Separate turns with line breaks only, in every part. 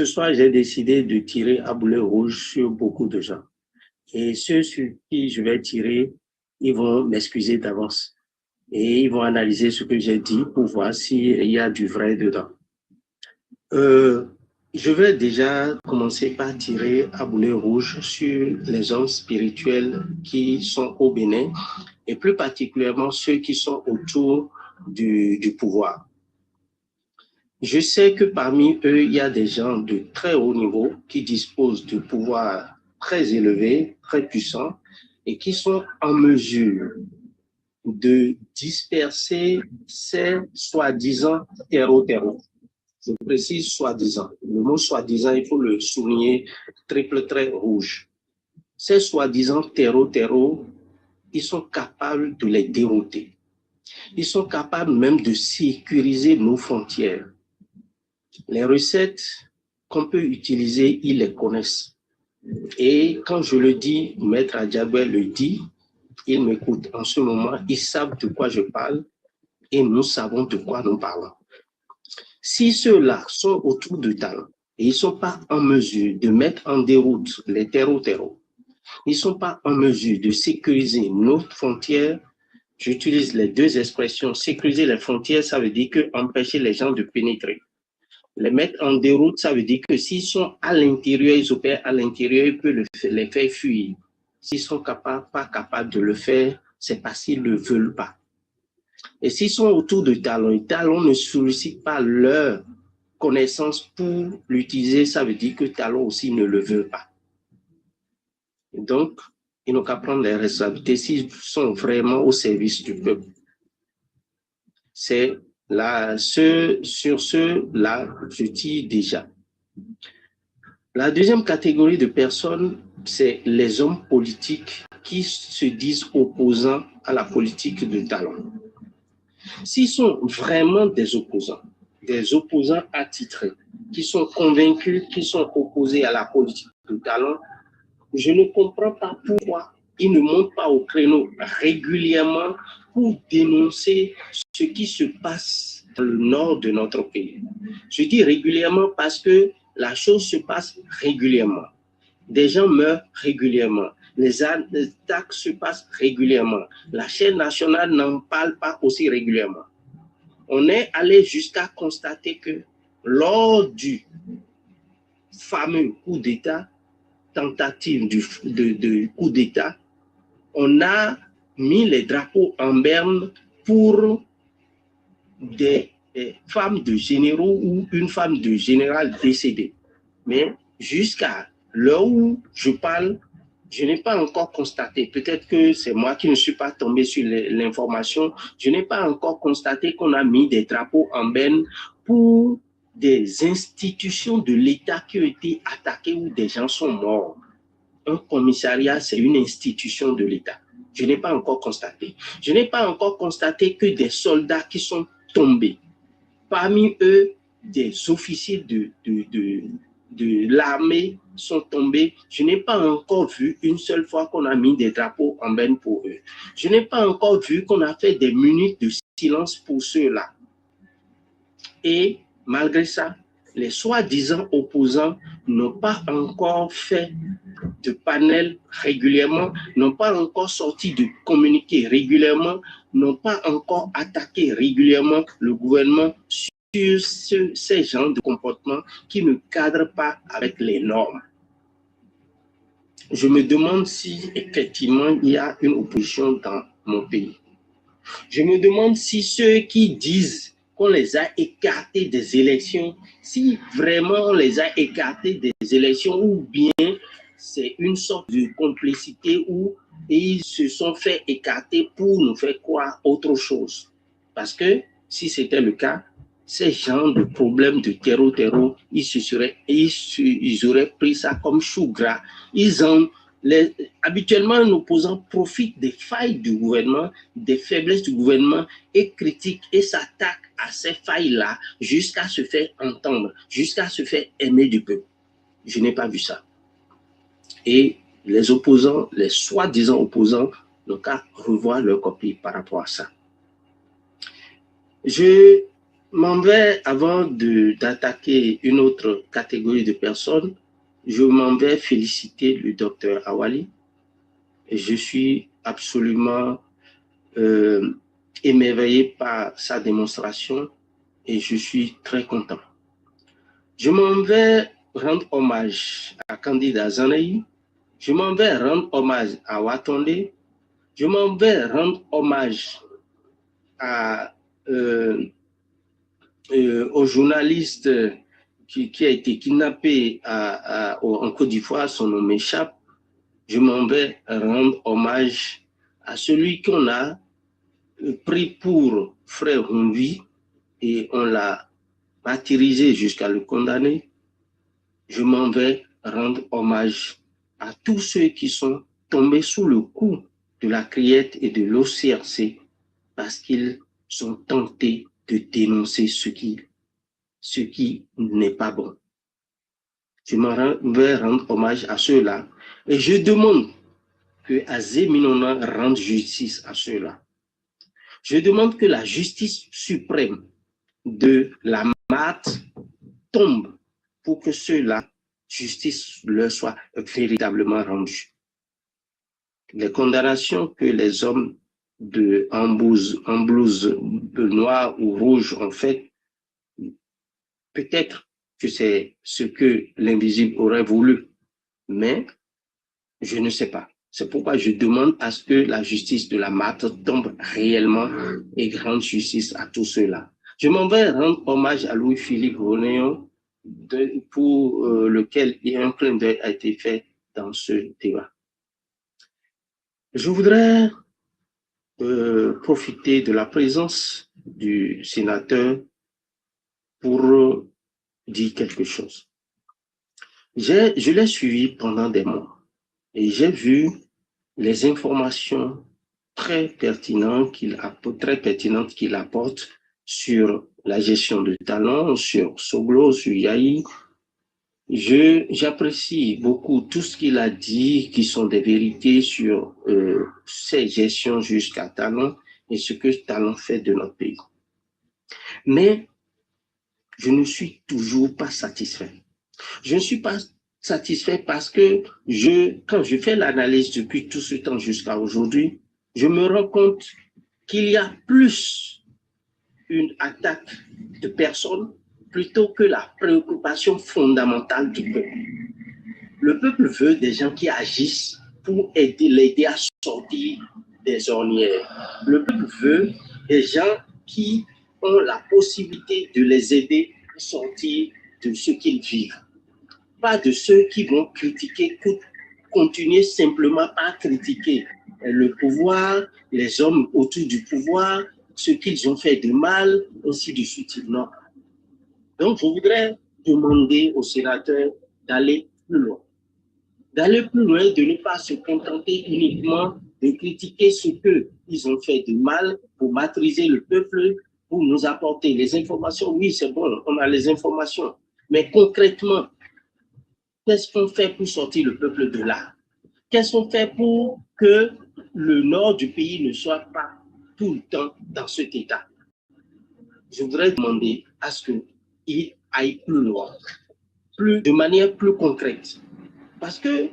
Ce soir, j'ai décidé de tirer à boulet rouge sur beaucoup de gens. Et ceux sur qui je vais tirer, ils vont m'excuser d'avance. Et ils vont analyser ce que j'ai dit pour voir s'il y a du vrai dedans. Je vais déjà commencer par tirer à boulet rouge sur les hommes spirituels qui sont au Bénin et plus particulièrement ceux qui sont autour du pouvoir. Je sais que parmi eux, il y a des gens de très haut niveau qui disposent de pouvoirs très élevés, très puissants, et qui sont en mesure de disperser ces soi-disant terreau. Je précise soi-disant. Le mot soi-disant, il faut le souligner triple trait rouge. Ces soi-disant terreau, ils sont capables de les dérouter. Ils sont capables même de sécuriser nos frontières. Les recettes qu'on peut utiliser, ils les connaissent. Et quand je le dis, Maître Adjaboué le dit, ils m'écoutent. En ce moment, ils savent de quoi je parle et nous savons de quoi nous parlons. Si ceux-là sont autour de talent et ils ne sont pas en mesure de mettre en déroute les terreaux, ils ne sont pas en mesure de sécuriser nos frontières, j'utilise les deux expressions. Sécuriser les frontières, ça veut dire que empêcher les gens de pénétrer. Les mettre en déroute, ça veut dire que s'ils sont à l'intérieur, ils opèrent à l'intérieur, ils peuvent les faire fuir. S'ils sont pas capables de le faire, c'est parce qu'ils ne le veulent pas. Et s'ils sont autour de Talon ne sollicite pas leur connaissance pour l'utiliser, ça veut dire que Talon aussi ne le veut pas. Et donc, ils n'ont qu'à prendre les responsabilités s'ils sont vraiment au service du peuple. C'est là, sur ceux-là, je tire déjà. La deuxième catégorie de personnes, c'est les hommes politiques qui se disent opposants à la politique de Talon. S'ils sont vraiment des opposants attitrés, qui sont convaincus, qui sont opposés à la politique de Talon, je ne comprends pas pourquoi ils ne montent pas au créneau régulièrement pour dénoncer ce qui se passe dans le nord de notre pays. Je dis régulièrement parce que la chose se passe régulièrement. Des gens meurent régulièrement. Les attaques se passent régulièrement. La chaîne nationale n'en parle pas aussi régulièrement. On est allé jusqu'à constater que lors du fameux coup d'État, tentative de coup d'État, on a mis les drapeaux en berne pour des femmes de généraux ou une femme de général décédée. Mais jusqu'à l'heure où je parle, je n'ai pas encore constaté, peut-être que c'est moi qui ne suis pas tombé sur l'information, je n'ai pas encore constaté qu'on a mis des drapeaux en berne pour des institutions de l'État qui ont été attaquées où des gens sont morts. Un commissariat, c'est une institution de l'État. Je n'ai pas encore constaté. Je n'ai pas encore constaté que des soldats qui sont tombés. Parmi eux, des officiers de l'armée sont tombés. Je n'ai pas encore vu une seule fois qu'on a mis des drapeaux en berne pour eux. Je n'ai pas encore vu qu'on a fait des minutes de silence pour ceux-là. Et malgré ça, les soi-disant opposants n'ont pas encore fait de panel régulièrement, n'ont pas encore sorti de communiqué régulièrement, n'ont pas encore attaqué régulièrement le gouvernement sur ces genres de comportements qui ne cadrent pas avec les normes. Je me demande si effectivement il y a une opposition dans mon pays. Je me demande si ceux qui disent qu'on les a écartés des élections, si vraiment on les a écartés des élections ou bien c'est une sorte de complicité où ils se sont fait écarter pour nous faire croire autre chose. Parce que si c'était le cas, ces gens de problèmes de terreau, ils auraient pris ça comme chou gras. Habituellement, un opposant profite des failles du gouvernement, des faiblesses du gouvernement et critique et s'attaque à ces failles-là jusqu'à se faire entendre, jusqu'à se faire aimer du peuple. Je n'ai pas vu ça. Et les opposants, les soi-disant opposants, n'ont qu'à revoir leur copie par rapport à ça. Je m'en vais, avant d'attaquer une autre catégorie de personnes, je m'en vais féliciter le docteur Awali. Et je suis absolument émerveillé par sa démonstration et je suis très content. Je m'en vais rendre hommage à Candida Zanaï, je m'en vais rendre hommage à Watonde, je m'en vais rendre hommage au journaliste qui a été kidnappé en Côte d'Ivoire, son nom m'échappe. Je m'en vais rendre hommage à celui qu'on a pris pour frère Rumvi et on l'a martyrisé jusqu'à le condamner. Je m'en vais rendre hommage à tous ceux qui sont tombés sous le coup de la criette et de l'OCRC parce qu'ils sont tentés de dénoncer ce qui n'est pas bon. Je m'en vais rendre hommage à ceux-là et je demande que Azé Minona rende justice à ceux-là. Je demande que la justice suprême de la Marthe tombe pour que ceux-là, justice leur soit véritablement rendue. Les condamnations que les hommes en blouse noire ou rouge ont faites, peut-être que c'est ce que l'invisible aurait voulu, mais je ne sais pas. C'est pourquoi je demande à ce que la justice de la Marthe tombe réellement et rende justice à tous ceux-là. Je m'en vais rendre hommage à Louis-Philippe Ronéon, pour lequel un clin d'œil a été fait dans ce débat. Je voudrais profiter de la présence du sénateur pour dire quelque chose. Je l'ai suivi pendant des mois et j'ai vu les informations très pertinentes qu'il apporte sur la gestion de talents, sur Soglo, sur Yahi. J'apprécie beaucoup tout ce qu'il a dit, qui sont des vérités sur ces gestions jusqu'à Talon et ce que Talon fait de notre pays. Mais je ne suis toujours pas satisfait. Je ne suis pas satisfait parce que quand je fais l'analyse depuis tout ce temps jusqu'à aujourd'hui, je me rends compte qu'il y a plus une attaque de personnes plutôt que la préoccupation fondamentale du peuple. Le peuple veut des gens qui agissent pour l'aider à sortir des ornières. Le peuple veut des gens qui ont la possibilité de les aider à sortir de ce qu'ils vivent. Pas de ceux qui vont critiquer, continuer simplement à critiquer le pouvoir, les hommes autour du pouvoir, ce qu'ils ont fait de mal, ainsi de suite. Non. Donc, je voudrais demander aux sénateurs d'aller plus loin. D'aller plus loin, de ne pas se contenter uniquement de critiquer ce qu'ils ont fait de mal pour maîtriser le peuple, pour nous apporter les informations. Oui, c'est bon, on a les informations. Mais concrètement, qu'est-ce qu'on fait pour sortir le peuple de là? Qu'est-ce qu'on fait pour que le nord du pays ne soit pas tout le temps dans cet état? Je voudrais demander à ce qu'il aille plus loin, de manière plus concrète. Parce que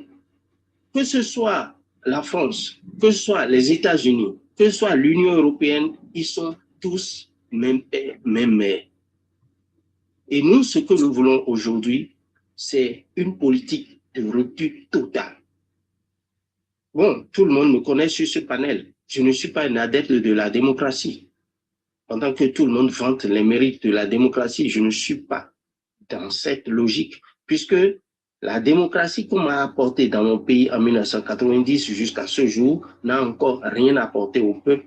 ce soit la France, que ce soit les États-Unis, que ce soit l'Union européenne, ils sont tous même père, même mère. Et nous, ce que nous voulons aujourd'hui, c'est une politique de rupture totale. Bon, tout le monde me connaît sur ce panel. Je ne suis pas un adepte de la démocratie. Pendant que tout le monde vante les mérites de la démocratie, je ne suis pas dans cette logique, puisque la démocratie qu'on m'a apportée dans mon pays en 1990 jusqu'à ce jour n'a encore rien apporté au peuple,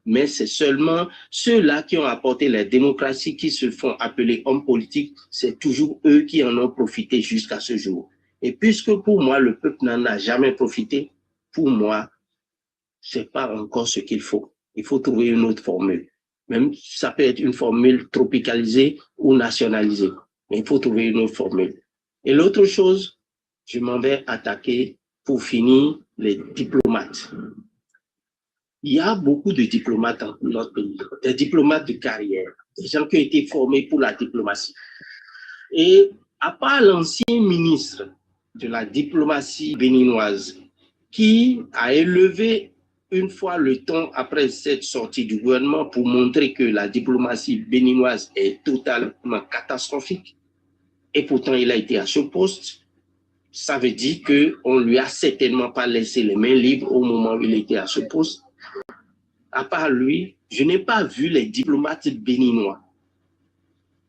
mais c'est seulement ceux-là qui ont apporté la démocratie qui se font appeler hommes politiques, c'est toujours eux qui en ont profité jusqu'à ce jour. Et puisque pour moi, le peuple n'en a jamais profité, pour moi, c'est pas encore ce qu'il faut. Il faut trouver une autre formule. Même ça peut être une formule tropicalisée ou nationalisée, mais il faut trouver une autre formule. Et l'autre chose, je m'en vais attaquer pour finir les diplomates. Il y a beaucoup de diplomates dans notre pays, des diplomates de carrière, des gens qui ont été formés pour la diplomatie. Et à part l'ancien ministre de la diplomatie béninoise, qui a élevé une fois le ton après cette sortie du gouvernement pour montrer que la diplomatie béninoise est totalement catastrophique, et pourtant il a été à ce poste, ça veut dire qu'on ne lui a certainement pas laissé les mains libres au moment où il était à ce poste. À part lui, je n'ai pas vu les diplomates béninois,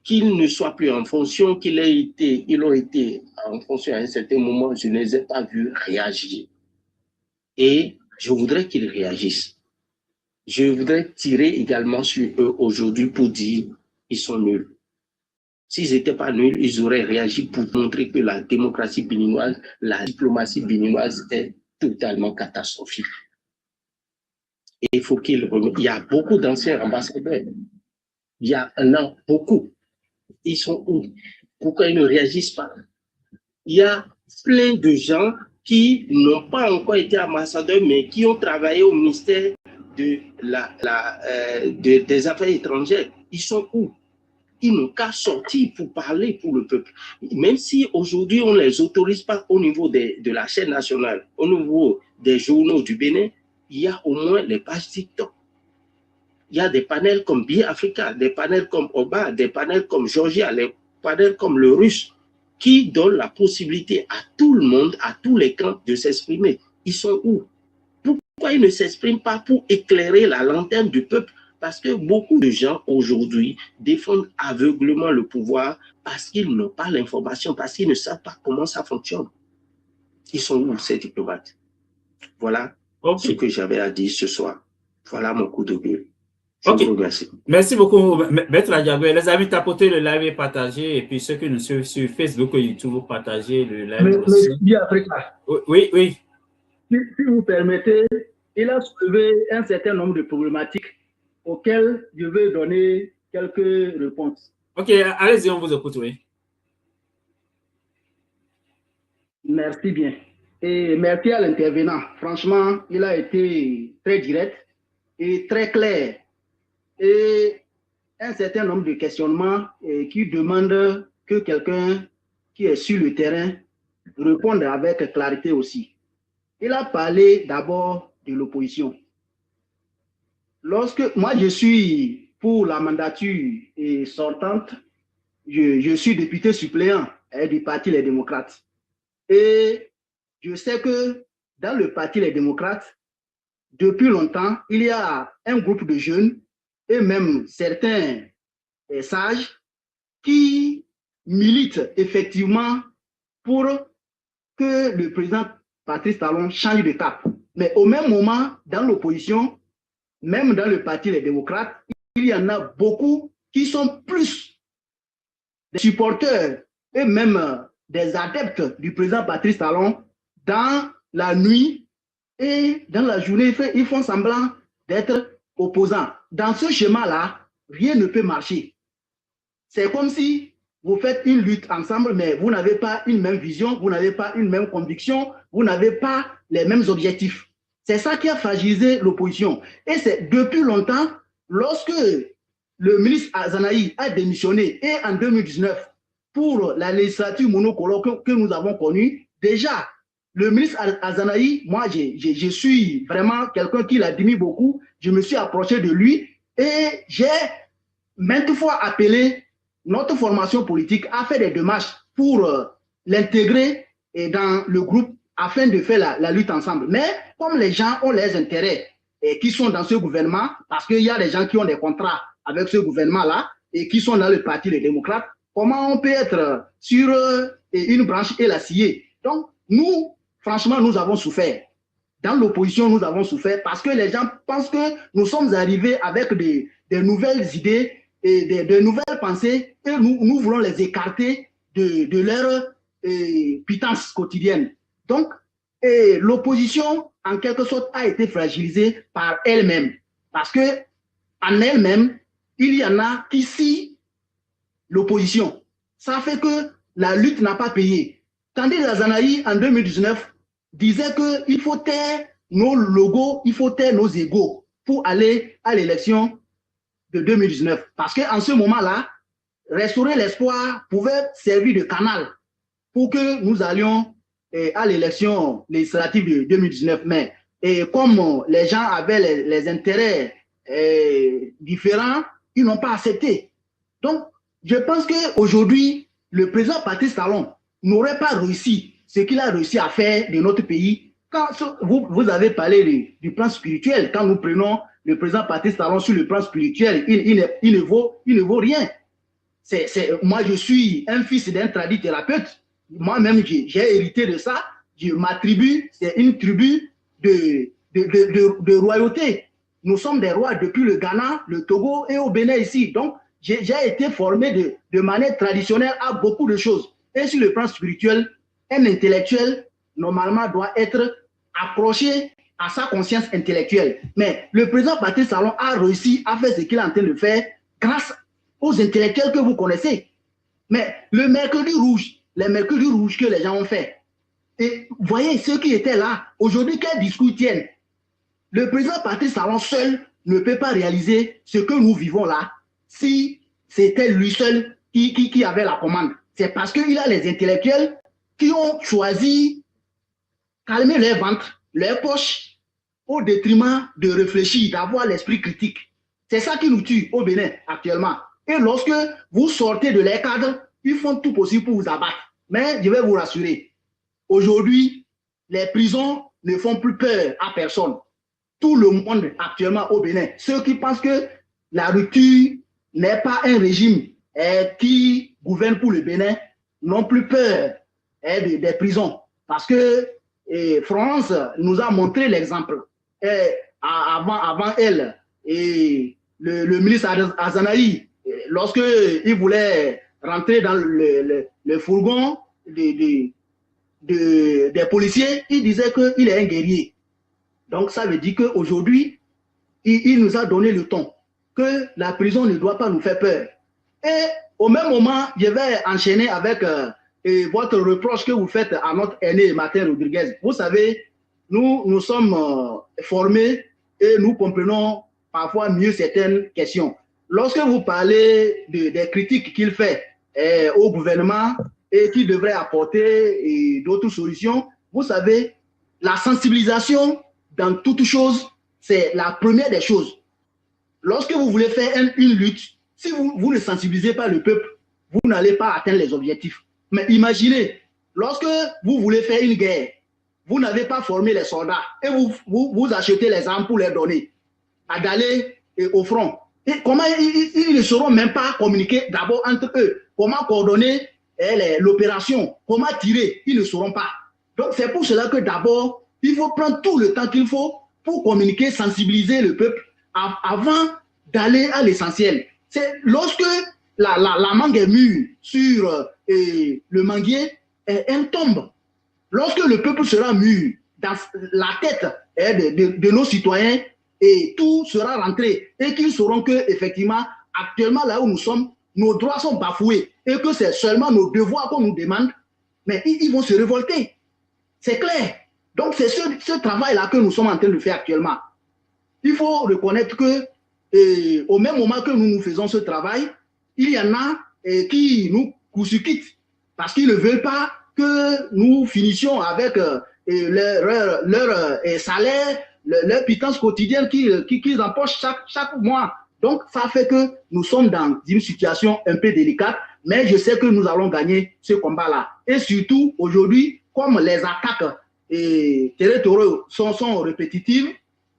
qu'ils ne soient plus en fonction, ils ont été en fonction à un certain moment, je ne les ai pas vus réagir. Et je voudrais qu'ils réagissent. Je voudrais tirer également sur eux aujourd'hui pour dire qu'ils sont nuls. S'ils n'étaient pas nuls, ils auraient réagi pour montrer que la démocratie béninoise, la diplomatie béninoise est totalement catastrophique. Et il faut qu'ils remettent. Il y a beaucoup d'anciens ambassadeurs. Il y en a beaucoup. Ils sont où? Pourquoi ils ne réagissent pas? Il y a plein de gens qui n'ont pas encore été ambassadeurs, mais qui ont travaillé au ministère des Affaires étrangères. Ils sont où? Ils n'ont qu'à sortir pour parler pour le peuple. Même si aujourd'hui on ne les autorise pas au niveau de la chaîne nationale, au niveau des journaux du Bénin, il y a au moins les pages TikTok. Il y a des panels comme Bi Africa, des panels comme Oba, des panels comme Georgia, des panels comme le Russe, qui donnent la possibilité à tout le monde, à tous les camps, de s'exprimer. Ils sont où? Pourquoi ils ne s'expriment pas pour éclairer la lanterne du peuple? Parce que beaucoup de gens aujourd'hui défendent aveuglément le pouvoir parce qu'ils n'ont pas l'information, parce qu'ils ne savent pas comment ça fonctionne. Ils sont où, ces diplomates? Voilà ce que j'avais à dire ce soir. Voilà mon coup de gueule. Je vous remercie.
Merci beaucoup, Maître Adjaboué. Les amis, tapotez le live et partagez. Et puis ceux qui nous suivent sur Facebook et YouTube, partagez le live aussi.
Bi Africa.
Oui, oui.
Si vous permettez, il a soulevé un certain nombre de problématiques auxquelles je vais donner quelques réponses.
Ok, allez-y, on vous écoute, oui.
Merci bien. Et merci à l'intervenant. Franchement, il a été très direct et très clair. Et un certain nombre de questionnements qui demandent que quelqu'un qui est sur le terrain réponde avec clarté aussi. Il a parlé d'abord de l'opposition. Lorsque moi je suis pour la mandature sortante, je suis député suppléant du Parti Les Démocrates. Et je sais que dans le Parti Les Démocrates, depuis longtemps, il y a un groupe de jeunes et même certains sages qui militent effectivement pour que le président Patrice Talon change de cap. Mais au même moment, dans l'opposition, même dans le Parti Les Démocrates, il y en a beaucoup qui sont plus des supporters et même des adeptes du président Patrice Talon. Dans la nuit et dans la journée, ils font semblant d'être opposants. Dans ce schéma-là, rien ne peut marcher. C'est comme si vous faites une lutte ensemble, mais vous n'avez pas une même vision, vous n'avez pas une même conviction, vous n'avez pas les mêmes objectifs. C'est ça qui a fragilisé l'opposition. Et c'est depuis longtemps, lorsque le ministre Azanaï a démissionné, et en 2019, pour la législature monocolore que nous avons connue, déjà, le ministre Azanaï, moi, je suis vraiment quelqu'un qui l'admire beaucoup. Je me suis approché de lui et j'ai maintes fois appelé notre formation politique à faire des démarches pour l'intégrer dans le groupe afin de faire la lutte ensemble. Mais comme les gens ont les intérêts et qui sont dans ce gouvernement, parce qu'il y a des gens qui ont des contrats avec ce gouvernement-là et qui sont dans le Parti Les Démocrates, comment on peut être sur une branche et la scier? Donc, nous, franchement, nous avons souffert. Dans l'opposition, nous avons souffert parce que les gens pensent que nous sommes arrivés avec des nouvelles idées et de nouvelles pensées et nous voulons les écarter de leur pitance quotidienne. Donc, l'opposition, en quelque sorte, a été fragilisée par elle-même. Parce que en elle-même, il y en a qui scient l'opposition. Ça fait que la lutte n'a pas payé. Tandis que Azanaï, en 2019, disait qu'il faut taire nos logos, il faut taire nos égos. pour aller à l'élection de 2019. Parce qu'en ce moment-là, restaurer l'espoir pouvait servir de canal pour que nous allions à l'élection législative de 2019. Mais comme les gens avaient les intérêts différents, ils n'ont pas accepté. Donc, je pense qu'aujourd'hui, le président Patrice Talon n'aurait pas réussi ce qu'il a réussi à faire de notre pays. Quand vous avez parlé du plan spirituel, quand nous prenons le président Patrice Talon sur le plan spirituel, il ne vaut rien. Moi, je suis un fils d'un tradithérapeute. Moi-même, j'ai hérité de ça. Ma tribu, c'est une tribu de royauté. Nous sommes des rois depuis le Ghana, le Togo et au Bénin ici. Donc, j'ai été formé de manière traditionnelle à beaucoup de choses. Et sur le plan spirituel, un intellectuel, normalement, doit être accroché à sa conscience intellectuelle. Mais le président Patrice Talon a réussi à faire ce qu'il est en train de faire grâce aux intellectuels que vous connaissez. Mais le mercredi rouge, les mercredis rouges que les gens ont fait, et voyez ceux qui étaient là, aujourd'hui, quel discours tiennent? Le président Patrice Talon seul ne peut pas réaliser ce que nous vivons là si c'était lui seul qui avait la commande. C'est parce qu'il a les intellectuels qui ont choisi calmer leur ventre, leur poche, au détriment de réfléchir, d'avoir l'esprit critique. C'est ça qui nous tue au Bénin actuellement. Et lorsque vous sortez de leur cadre, ils font tout possible pour vous abattre. Mais je vais vous rassurer, aujourd'hui, les prisons ne font plus peur à personne. Tout le monde actuellement au Bénin, ceux qui pensent que la rupture n'est pas un régime qui gouverne pour le Bénin, n'ont plus peur des prisons. Parce que France nous a montré l'exemple. Avant elle, et le ministre Azanaï, lorsqu'il voulait rentrer dans le fourgon des policiers, il disait qu'il est un guerrier. Donc ça veut dire qu'aujourd'hui, il nous a donné le ton, que la prison ne doit pas nous faire peur. Et au même moment, je vais enchaîner avec votre reproche que vous faites à notre aîné Martin Rodriguez. Vous savez, nous sommes formés et nous comprenons parfois mieux certaines questions. Lorsque vous parlez des critiques qu'il fait au gouvernement et qu'il devrait apporter d'autres solutions, vous savez, la sensibilisation dans toute chose, c'est la première des choses. Lorsque vous voulez faire une lutte, si vous ne sensibilisez pas le peuple, vous n'allez pas atteindre les objectifs. Mais imaginez, lorsque vous voulez faire une guerre, vous n'avez pas formé les soldats et vous achetez les armes pour les donner à d'aller au front. Et comment ils ne sauront même pas communiquer d'abord entre eux? Comment coordonner l'opération? Comment tirer? Ils ne sauront pas. Donc c'est pour cela que d'abord, il faut prendre tout le temps qu'il faut pour communiquer, sensibiliser le peuple avant d'aller à l'essentiel. C'est lorsque la mangue est mûre sur le manguier, elle tombe. Lorsque le peuple sera mûr dans la tête de nos citoyens, et tout sera rentré, et qu'ils sauront que effectivement, actuellement là où nous sommes, nos droits sont bafoués, et que c'est seulement nos devoirs qu'on nous demande, mais ils vont se révolter. C'est clair. Donc c'est ce travail-là que nous sommes en train de faire actuellement. Il faut reconnaître que au même moment que nous faisons ce travail, il y en a qui nous court-circuitent parce qu'ils ne veulent pas que nous finissions avec leur salaire, leur pitance quotidienne qu'ils empochent chaque mois. Donc, ça fait que nous sommes dans une situation un peu délicate, mais je sais que nous allons gagner ce combat-là. Et surtout, aujourd'hui, comme les attaques territoriales sont répétitives,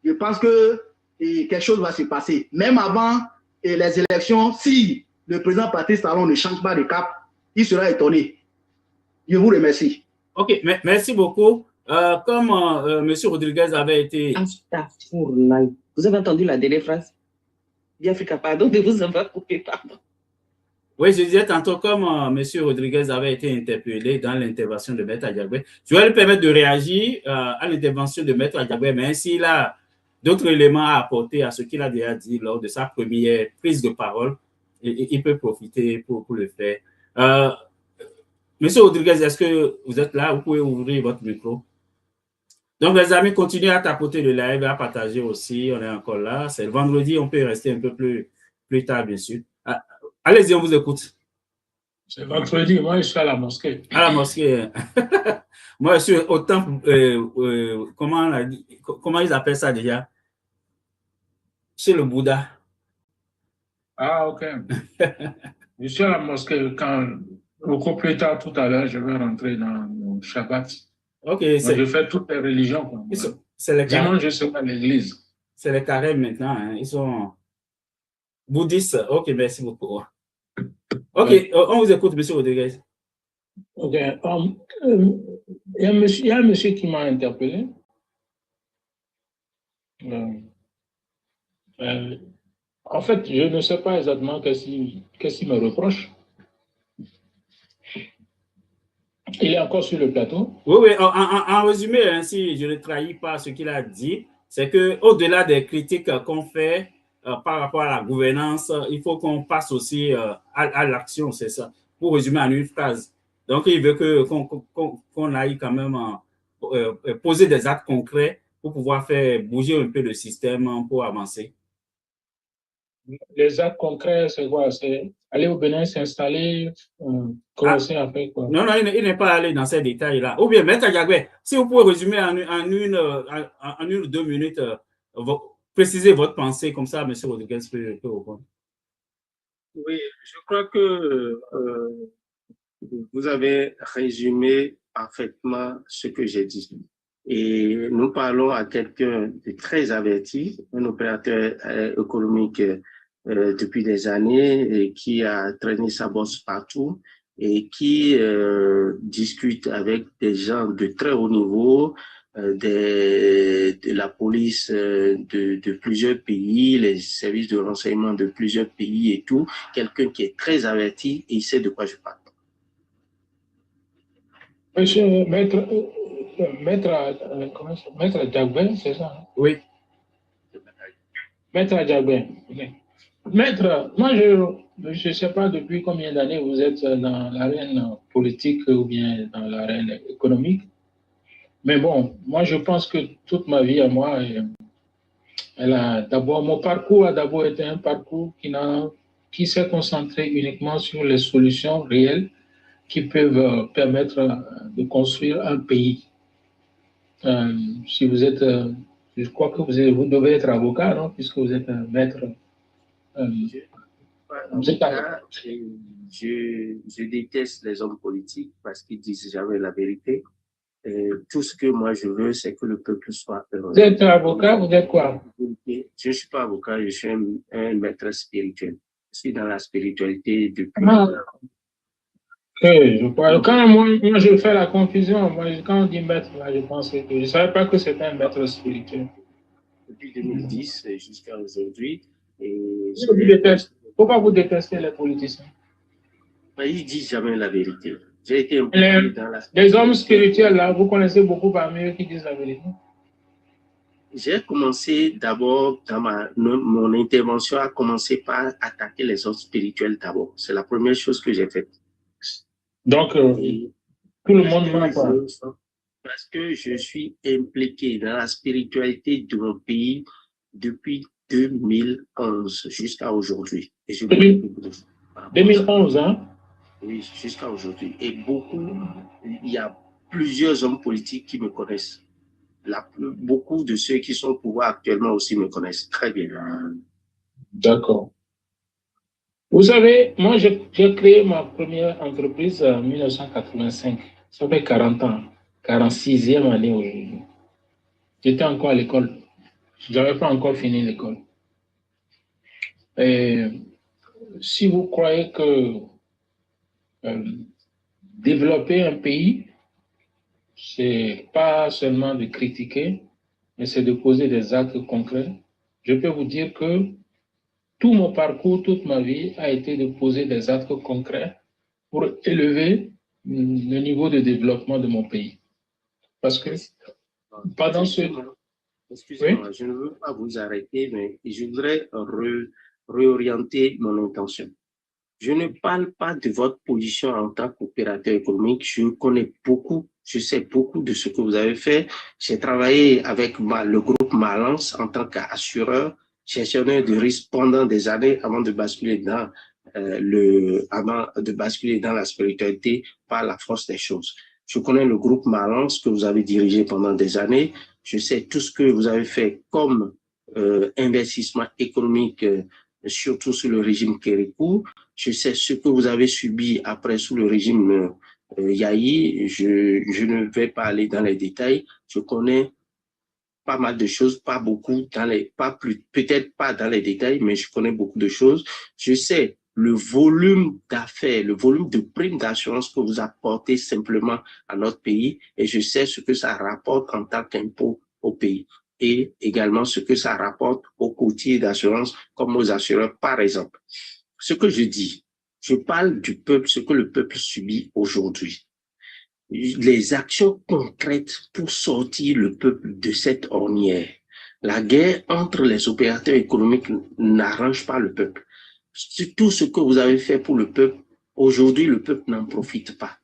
je pense que quelque chose va se passer. Même avant les élections, si le président Patrice Talon ne change pas de cap, il sera étonné. Je vous remercie.
OK, merci beaucoup. Comme M. Rodriguez avait été...
Vous avez entendu la dernière phrase? Biafrika, pardon de vous avoir coupé, pardon.
Oui, je disais tantôt, comme M. Rodriguez avait été interpellé dans l'intervention de Maître Adiagbé, je vais lui permettre de réagir à l'intervention de Maître Adiagbé, mais ainsi il a d'autres éléments à apporter à ce qu'il a déjà dit lors de sa première prise de parole, et il peut profiter pour le faire. Monsieur Rodriguez, est-ce que vous êtes là? Vous pouvez ouvrir votre micro. Donc, les amis, continuez à tapoter le live, à partager aussi. On est encore là. C'est le vendredi, on peut rester un peu plus tard, bien sûr. Allez-y, on vous écoute.
C'est vendredi, moi, je suis à la mosquée.
À la mosquée. Moi, je suis au temple, comment ils appellent ça déjà? Chez le Bouddha.
Ah, ok. Je suis à la mosquée. Beaucoup plus tard, tout à l'heure, je vais rentrer dans le Shabbat.
Ok.
Je fais toutes les religions. Dimanche, je serai à l'église.
C'est les carrés maintenant. Hein. Ils sont bouddhistes. Ok, merci beaucoup. Ok, on vous écoute, M. Rodriguez.
Ok. Il y a un monsieur qui m'a interpellé. En fait, je ne sais pas exactement qu'est-ce qu'il me reproche. Il est encore sur le plateau.
Oui. En résumé, hein, si je ne trahis pas ce qu'il a dit, c'est qu'au-delà des critiques qu'on fait par rapport à la gouvernance, il faut qu'on passe aussi à l'action, c'est ça, pour résumer en une phrase. Donc, il veut qu'on aille quand même poser des actes concrets pour pouvoir faire bouger un peu le système pour avancer.
Les actes concrets, c'est quoi? C'est aller au Bénin, s'installer, commencer à faire quoi?
Non, il n'est pas allé dans ces détails-là. Ou bien, Maître Diagbé, si vous pouvez résumer en une ou 2 minutes, préciser votre pensée, comme ça, M. Rodriguez peut répondre.
Oui, je crois que vous avez résumé parfaitement ce que j'ai dit. Et nous parlons à quelqu'un de très averti, un opérateur économique depuis des années et qui a traîné sa bosse partout et qui discute avec des gens de très haut niveau, de la police de plusieurs pays, les services de renseignement de plusieurs pays et tout, quelqu'un qui est très averti et il sait de quoi je parle.
Monsieur Maître Diagbé, c'est ça?
Oui.
Maître Diagbé. Maître, moi, je ne sais pas depuis combien d'années vous êtes dans l'arène politique ou bien dans l'arène économique. Mais bon, moi, je pense que toute ma vie à moi, mon parcours a d'abord été un parcours qui s'est concentré uniquement sur les solutions réelles qui peuvent permettre de construire un pays. Si vous êtes, je crois que vous devez être avocat, non? Puisque vous êtes un maître.
Je déteste les hommes politiques parce qu'ils disent jamais la vérité. Tout ce que moi je veux, c'est que le peuple soit heureux.
Vous êtes avocat, vous êtes quoi?
Je ne suis pas avocat, je suis un maître spirituel. Je suis dans la spiritualité depuis.
Je crois. Quand moi, je fais la confusion, quand on dit maître, là, je pense que je ne savais pas que c'était un maître spirituel.
Depuis 2010 jusqu'à aujourd'hui.
Pourquoi vous détestez les politiciens?
Ils ne disent jamais la vérité. J'ai été impliqué dans la...
Les hommes spirituels, là, vous connaissez beaucoup parmi eux qui disent la vérité?
J'ai commencé d'abord, dans mon intervention, a commencé par attaquer les hommes spirituels d'abord. C'est la première chose que j'ai faite.
Donc, tout le monde ment pas.
Parce que je suis impliqué dans la spiritualité de mon pays depuis 2011 jusqu'à aujourd'hui.
2011, hein?
Oui, jusqu'à aujourd'hui. Et il y a plusieurs hommes politiques qui me connaissent. Beaucoup de ceux qui sont au pouvoir actuellement aussi me connaissent très bien.
D'accord. Vous savez, moi, j'ai créé ma première entreprise en 1985. Ça fait 40 ans, 46e année aujourd'hui. J'étais encore à l'école. Je n'avais pas encore fini l'école. Et si vous croyez que développer un pays, c'est pas seulement de critiquer, mais c'est de poser des actes concrets, je peux vous dire que tout mon parcours, toute ma vie a été de poser des actes concrets pour élever le niveau de développement de mon pays. Parce que pendant ce...
Excusez-moi, oui? Je ne veux pas vous arrêter, mais je voudrais réorienter mon intention. Je ne parle pas de votre position en tant qu'opérateur économique. Je connais beaucoup Je sais beaucoup de ce que vous avez fait. J'ai travaillé avec le groupe Malance en tant qu'assureur, gestionnaire de risque pendant des années avant de basculer dans la spiritualité par la force des choses. Je connais le groupe Malance que vous avez dirigé pendant des années. Je sais tout ce que vous avez fait comme investissement économique, surtout sous le régime Kérékou. Je sais ce que vous avez subi après sous le régime Yahi. Je ne vais pas aller dans les détails. Je connais pas mal de choses, pas beaucoup, peut-être pas dans les détails, mais je connais beaucoup de choses. Je sais le volume d'affaires, le volume de primes d'assurance que vous apportez simplement à notre pays, et je sais ce que ça rapporte en tant qu'impôt au pays, et également ce que ça rapporte aux courtiers d'assurance comme aux assureurs, par exemple. Ce que je dis, je parle du peuple, ce que le peuple subit aujourd'hui. Les actions concrètes pour sortir le peuple de cette ornière. La guerre entre les opérateurs économiques n'arrange pas le peuple. Tout ce que vous avez fait pour le peuple, aujourd'hui, le peuple n'en profite pas.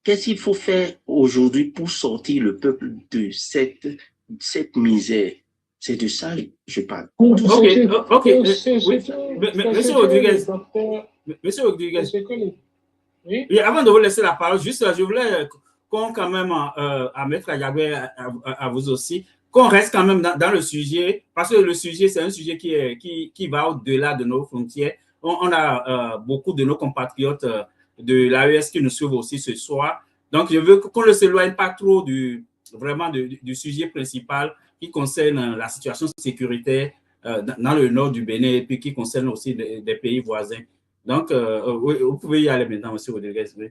Qu'est-ce qu'il faut faire aujourd'hui pour sortir le peuple de cette misère? C'est de ça que je parle.
Ok. Monsieur Rodriguez. Monsieur Rodriguez.
Oui.
Et avant de vous laisser la parole, juste je voulais qu'on quand même, à Maître Adjabwe, à vous aussi, qu'on reste quand même dans le sujet, parce que le sujet, c'est un sujet qui va au-delà de nos frontières. On a beaucoup de nos compatriotes de l'AES qui nous suivent aussi ce soir. Donc, je veux qu'on ne s'éloigne pas trop du sujet principal qui concerne la situation sécuritaire dans le nord du Bénin et puis qui concerne aussi des pays voisins. Donc, vous pouvez y aller maintenant, M. Rodriguez. Oui.